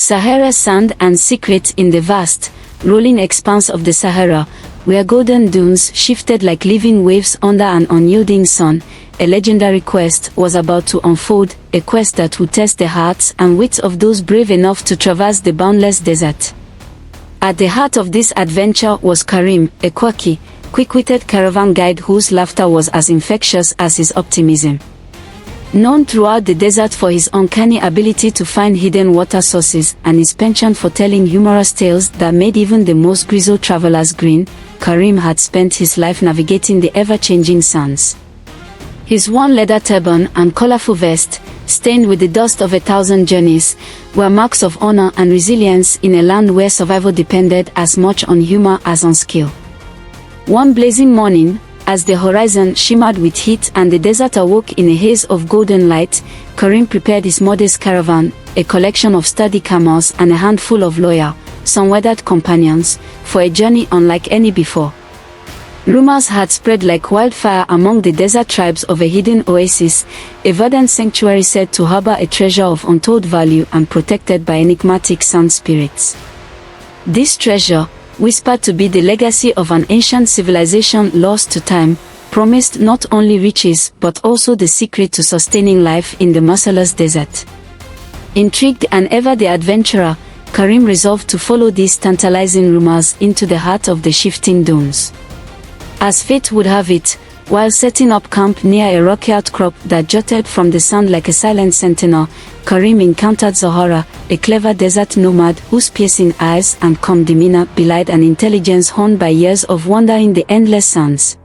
Sahara sand and secret in the vast, rolling expanse of the Sahara, where golden dunes shifted like living waves under an unyielding sun. A legendary quest was about to unfold, a quest that would test the hearts and wits of those brave enough to traverse the boundless desert. At the heart of this adventure was Kareem, a quirky, quick-witted caravan guide whose laughter was as infectious as his optimism. Known throughout the desert for his uncanny ability to find hidden water sources and his penchant for telling humorous tales that made even the most grizzled travelers grin, Kareem had spent his life navigating the ever-changing sands. His worn leather turban and colorful vest, stained with the dust of 1,000 journeys, were marks of honor and resilience in a land where survival depended as much on humor as on skill. One blazing morning, as the horizon shimmered with heat and the desert awoke in a haze of golden light, Kareem prepared his modest caravan, a collection of sturdy camels and a handful of loyal, sun-weathered companions, for a journey unlike any before. Rumors had spread like wildfire among the desert tribes of a hidden oasis, a verdant sanctuary said to harbor a treasure of untold value and protected by enigmatic sand spirits. This treasure, whispered to be the legacy of an ancient civilization lost to time, promised not only riches but also the secret to sustaining life in the merciless desert. Intrigued and ever the adventurer, Kareem resolved to follow these tantalizing rumors into the heart of the shifting dunes. As fate would have it, while setting up camp near a rocky outcrop that jutted from the sand like a silent sentinel, Kareem encountered Zahara, a clever desert nomad whose piercing eyes and calm demeanor belied an intelligence honed by years of wandering the endless sands.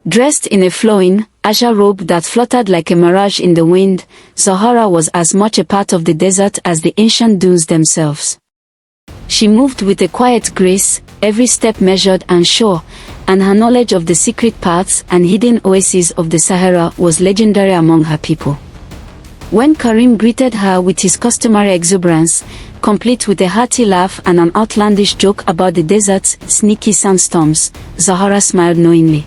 Dressed in a flowing, azure robe that fluttered like a mirage in the wind, Zahara was as much a part of the desert as the ancient dunes themselves. She moved with a quiet grace, every step measured and sure, and her knowledge of the secret paths and hidden oases of the Sahara was legendary among her people. When Kareem greeted her with his customary exuberance, complete with a hearty laugh and an outlandish joke about the desert's sneaky sandstorms, Zahara smiled knowingly.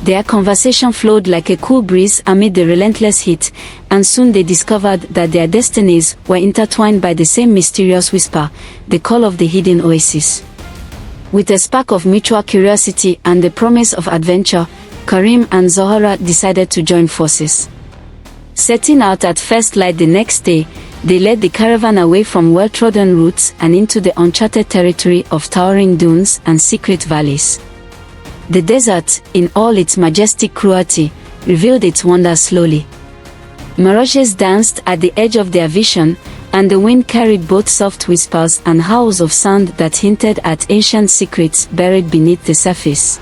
Their conversation flowed like a cool breeze amid the relentless heat, and soon they discovered that their destinies were intertwined by the same mysterious whisper, the call of the hidden oasis. With a spark of mutual curiosity and the promise of adventure, Kareem and Zahara decided to join forces. Setting out at first light the next day, they led the caravan away from well-trodden routes and into the uncharted territory of towering dunes and secret valleys. The desert, in all its majestic cruelty, revealed its wonders slowly. Mirages danced at the edge of their vision, and the wind carried both soft whispers and howls of sound that hinted at ancient secrets buried beneath the surface.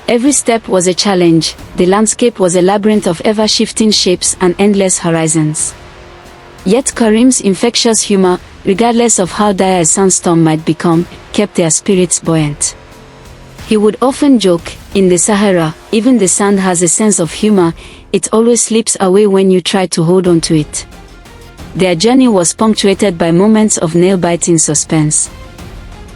Every step was a challenge, the landscape was a labyrinth of ever-shifting shapes and endless horizons. Yet Kareem's infectious humor, regardless of how dire a sandstorm might become, kept their spirits buoyant. He would often joke, "In the Sahara, even the sand has a sense of humor, it always slips away when you try to hold on to it." Their journey was punctuated by moments of nail-biting suspense.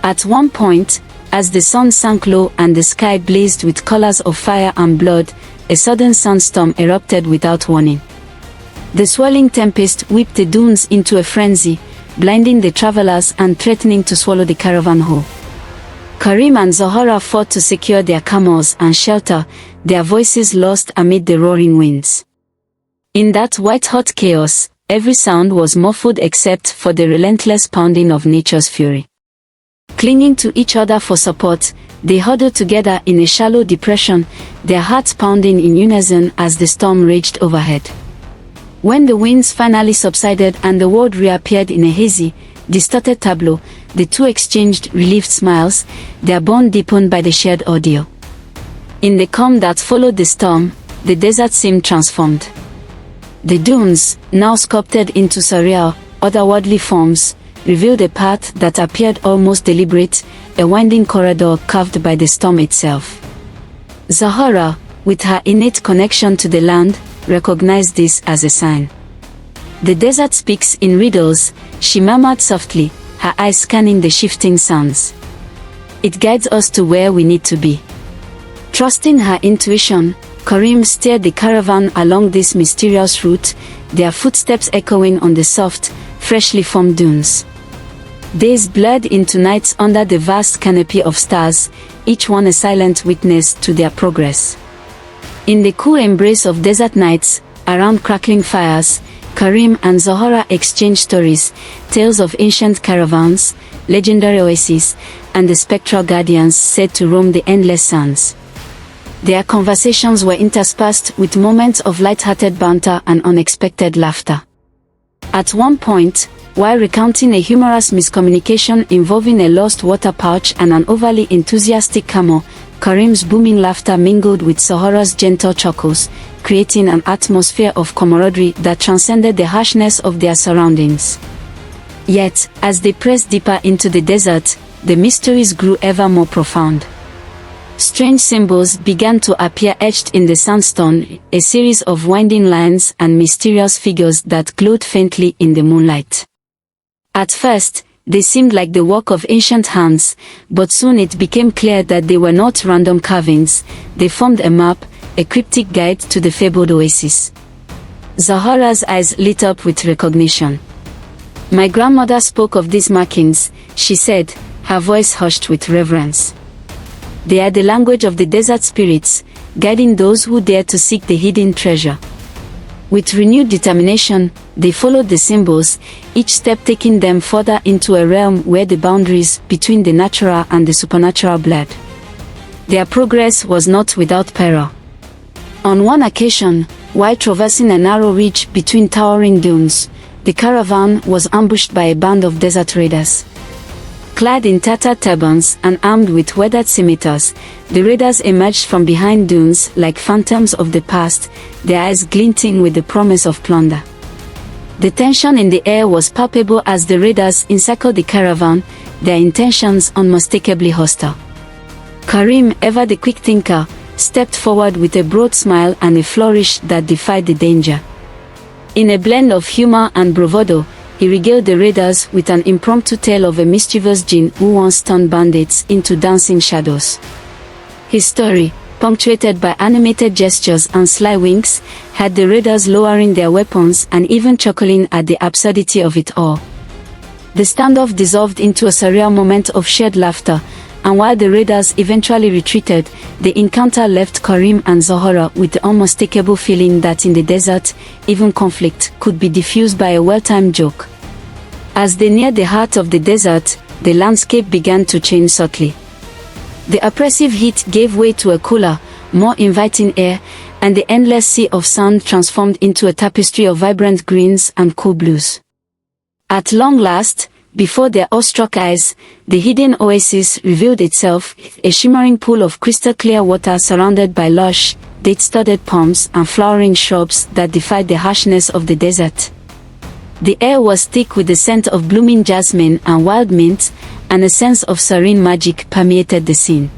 At one point, as the sun sank low and the sky blazed with colors of fire and blood, a sudden sandstorm erupted without warning. The swirling tempest whipped the dunes into a frenzy, blinding the travelers and threatening to swallow the caravan whole. Kareem and Zahara fought to secure their camels and shelter, their voices lost amid the roaring winds. In that white-hot chaos, every sound was muffled except for the relentless pounding of nature's fury. Clinging to each other for support, they huddled together in a shallow depression, their hearts pounding in unison as the storm raged overhead. When the winds finally subsided and the world reappeared in a hazy, distorted tableau, the two exchanged relieved smiles, their bond deepened by the shared ordeal. In the calm that followed the storm, the desert seemed transformed. The dunes, now sculpted into surreal, otherworldly forms, revealed a path that appeared almost deliberate, a winding corridor carved by the storm itself. Zahara, with her innate connection to the land, recognized this as a sign. "The desert speaks in riddles," she murmured softly, her eyes scanning the shifting sands. "It guides us to where we need to be." Trusting her intuition, Kareem steered the caravan along this mysterious route, their footsteps echoing on the soft, freshly formed dunes. Days blurred into nights under the vast canopy of stars, each one a silent witness to their progress. In the cool embrace of desert nights, around crackling fires, Kareem and Zahara exchange stories, tales of ancient caravans, legendary oases, and the spectral guardians said to roam the endless sands. Their conversations were interspersed with moments of light-hearted banter and unexpected laughter. At one point, while recounting a humorous miscommunication involving a lost water pouch and an overly enthusiastic camel, Kareem's booming laughter mingled with Zahara's gentle chuckles, creating an atmosphere of camaraderie that transcended the harshness of their surroundings. Yet, as they pressed deeper into the desert, the mysteries grew ever more profound. Strange symbols began to appear etched in the sandstone, a series of winding lines and mysterious figures that glowed faintly in the moonlight. At first, they seemed like the work of ancient hands, but soon it became clear that they were not random carvings. They formed a map, a cryptic guide to the fabled oasis. Zahara's eyes lit up with recognition. "My grandmother spoke of these markings," she said, her voice hushed with reverence. "They are the language of the desert spirits, guiding those who dare to seek the hidden treasure." With renewed determination, they followed the symbols, each step taking them further into a realm where the boundaries between the natural and the supernatural blurred. Their progress was not without peril. On one occasion, while traversing a narrow ridge between towering dunes, the caravan was ambushed by a band of desert raiders. Clad in tattered turbans and armed with weathered scimitars, the raiders emerged from behind dunes like phantoms of the past, their eyes glinting with the promise of plunder. The tension in the air was palpable as the raiders encircled the caravan, their intentions unmistakably hostile. Kareem, ever the quick thinker, stepped forward with a broad smile and a flourish that defied the danger. In a blend of humor and bravado, he regaled the raiders with an impromptu tale of a mischievous jinn who once turned bandits into dancing shadows. His story, punctuated by animated gestures and sly winks, had the raiders lowering their weapons and even chuckling at the absurdity of it all. The standoff dissolved into a surreal moment of shared laughter, and while the raiders eventually retreated, the encounter left Kareem and Zahara with the unmistakable feeling that in the desert, even conflict could be diffused by a well-timed joke. As they neared the heart of the desert, the landscape began to change subtly. The oppressive heat gave way to a cooler, more inviting air, and the endless sea of sand transformed into a tapestry of vibrant greens and cool blues. At long last, before their awestruck eyes, the hidden oasis revealed itself, a shimmering pool of crystal-clear water surrounded by lush, date-studded palms and flowering shrubs that defied the harshness of the desert. The air was thick with the scent of blooming jasmine and wild mint, and a sense of serene magic permeated the scene.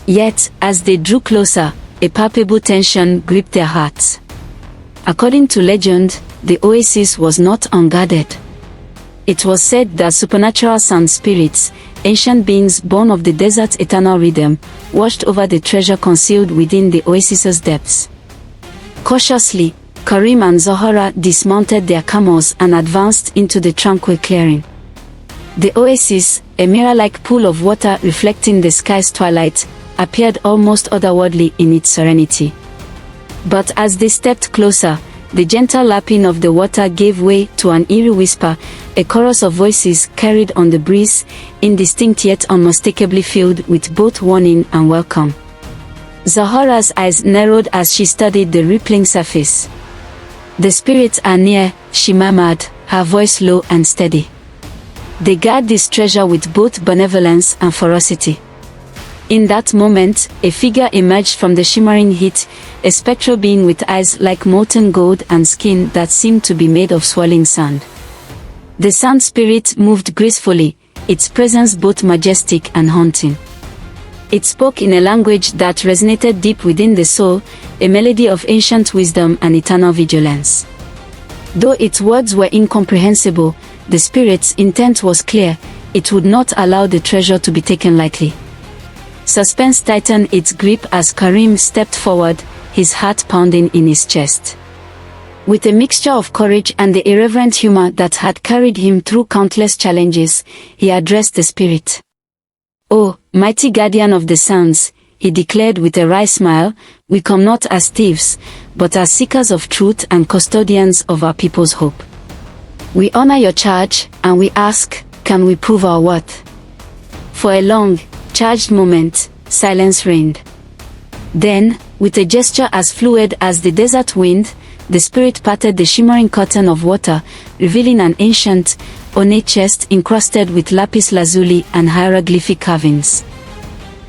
Yet, as they drew closer, a palpable tension gripped their hearts. According to legend, the oasis was not unguarded. It was said that supernatural sand spirits, ancient beings born of the desert's eternal rhythm, watched over the treasure concealed within the oasis's depths. Cautiously, Kareem and Zahara dismounted their camels and advanced into the tranquil clearing. The oasis, a mirror-like pool of water reflecting the sky's twilight, appeared almost otherworldly in its serenity. But as they stepped closer, the gentle lapping of the water gave way to an eerie whisper, a chorus of voices carried on the breeze, indistinct yet unmistakably filled with both warning and welcome. Zahara's eyes narrowed as she studied the rippling surface. "The spirits are near," she murmured, her voice low and steady. "They guard this treasure with both benevolence and ferocity." In that moment, a figure emerged from the shimmering heat, a spectral being with eyes like molten gold and skin that seemed to be made of swirling sand. The sand spirit moved gracefully, its presence both majestic and haunting. It spoke in a language that resonated deep within the soul, a melody of ancient wisdom and eternal vigilance. Though its words were incomprehensible, the spirit's intent was clear: it would not allow the treasure to be taken lightly. Suspense tightened its grip as Kareem stepped forward, his heart pounding in his chest. With a mixture of courage and the irreverent humor that had carried him through countless challenges, he addressed the spirit. "Oh, mighty guardian of the sands," he declared with a wry smile, "we come not as thieves, but as seekers of truth and custodians of our people's hope. We honor your charge, and we ask, can we prove our worth?" For a long, charged moment, silence reigned. Then, with a gesture as fluid as the desert wind, the spirit parted the shimmering curtain of water, revealing an ancient, ornate chest encrusted with lapis lazuli and hieroglyphic carvings.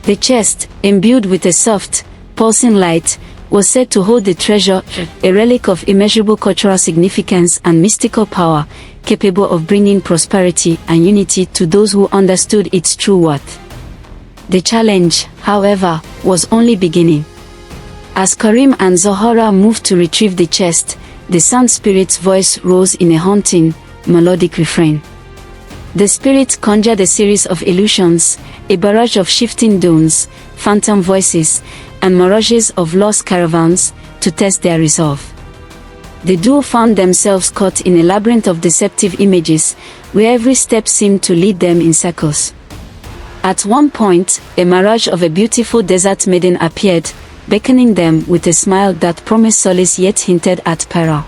The chest, imbued with a soft, pulsing light, was said to hold the treasure, a relic of immeasurable cultural significance and mystical power, capable of bringing prosperity and unity to those who understood its true worth. The challenge, however, was only beginning. As Kareem and Zahara moved to retrieve the chest, the sand spirit's voice rose in a haunting, melodic refrain. The spirit conjured a series of illusions, a barrage of shifting dunes, phantom voices, and mirages of lost caravans, to test their resolve. The duo found themselves caught in a labyrinth of deceptive images, where every step seemed to lead them in circles. At one point, a mirage of a beautiful desert maiden appeared, beckoning them with a smile that promised solace yet hinted at peril.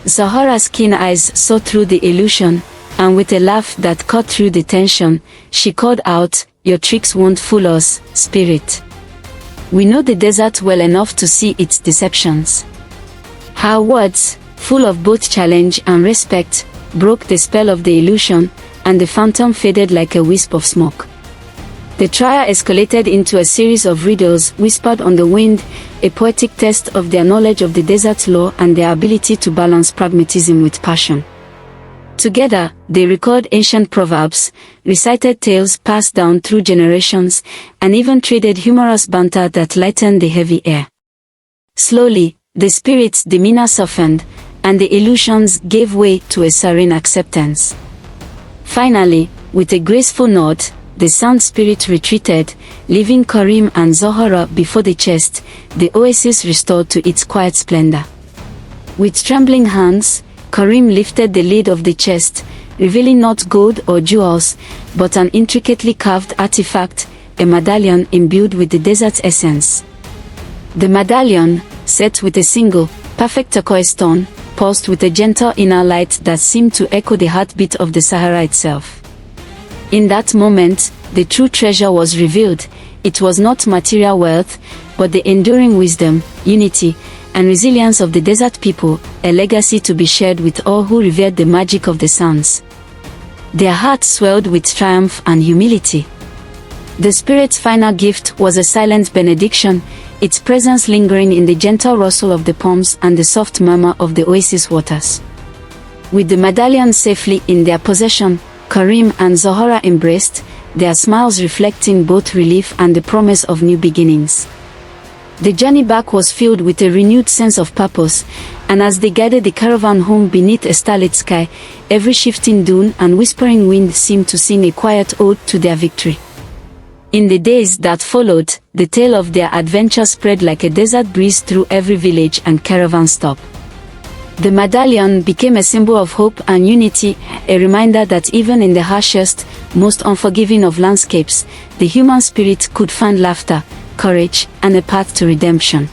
Zahara's keen eyes saw through the illusion, and with a laugh that cut through the tension, she called out, "Your tricks won't fool us, spirit. We know the desert well enough to see its deceptions." Her words, full of both challenge and respect, broke the spell of the illusion, and the phantom faded like a wisp of smoke. The trial escalated into a series of riddles whispered on the wind, a poetic test of their knowledge of the desert's law and their ability to balance pragmatism with passion. Together, they recalled ancient proverbs, recited tales passed down through generations, and even traded humorous banter that lightened the heavy air. Slowly, the spirit's demeanor softened, and the illusions gave way to a serene acceptance. Finally, with a graceful nod, the sand spirit retreated, leaving Kareem and Zahara before the chest, the oasis restored to its quiet splendor. With trembling hands, Kareem lifted the lid of the chest, revealing not gold or jewels, but an intricately carved artifact, a medallion imbued with the desert's essence. The medallion, set with a single, perfect turquoise stone, pulsed with a gentle inner light that seemed to echo the heartbeat of the Sahara itself. In that moment, the true treasure was revealed. It was not material wealth, but the enduring wisdom, unity, and resilience of the desert people, a legacy to be shared with all who revered the magic of the sands. Their hearts swelled with triumph and humility. The spirit's final gift was a silent benediction, its presence lingering in the gentle rustle of the palms and the soft murmur of the oasis waters. With the medallion safely in their possession, Kareem and Zahara embraced, their smiles reflecting both relief and the promise of new beginnings. The journey back was filled with a renewed sense of purpose, and as they guided the caravan home beneath a starlit sky, every shifting dune and whispering wind seemed to sing a quiet ode to their victory. In the days that followed, the tale of their adventure spread like a desert breeze through every village and caravan stop. The medallion became a symbol of hope and unity, a reminder that even in the harshest, most unforgiving of landscapes, the human spirit could find laughter, courage, and a path to redemption.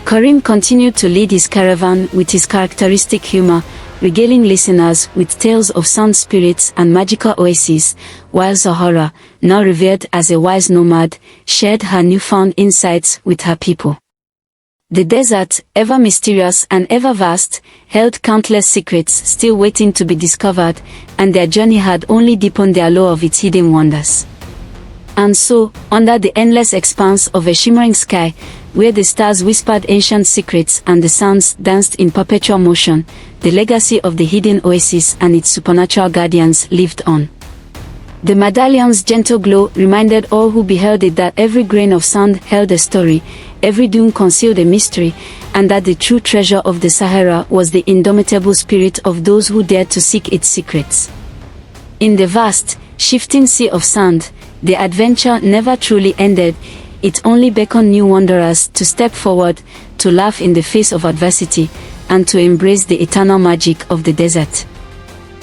Kareem continued to lead his caravan with his characteristic humor, regaling listeners with tales of sand spirits and magical oases, while Zahara, now revered as a wise nomad, shared her newfound insights with her people. The desert, ever mysterious and ever vast, held countless secrets still waiting to be discovered, and their journey had only deepened their lore of its hidden wonders. And so, under the endless expanse of a shimmering sky, where the stars whispered ancient secrets and the sands danced in perpetual motion, the legacy of the hidden oasis and its supernatural guardians lived on. The medallion's gentle glow reminded all who beheld it that every grain of sand held a story, every dune concealed a mystery, and that the true treasure of the Sahara was the indomitable spirit of those who dared to seek its secrets. In the vast, shifting sea of sand, the adventure never truly ended. It only beckoned new wanderers to step forward, to laugh in the face of adversity, and to embrace the eternal magic of the desert.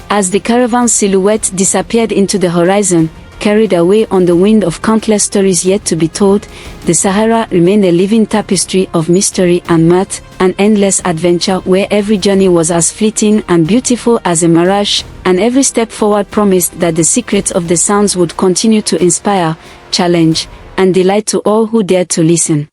As the caravan's silhouette disappeared into the horizon, carried away on the wind of countless stories yet to be told, the Sahara remained a living tapestry of mystery and mirth, an endless adventure where every journey was as fleeting and beautiful as a mirage, and every step forward promised that the secrets of the sounds would continue to inspire, challenge, and delight to all who dared to listen.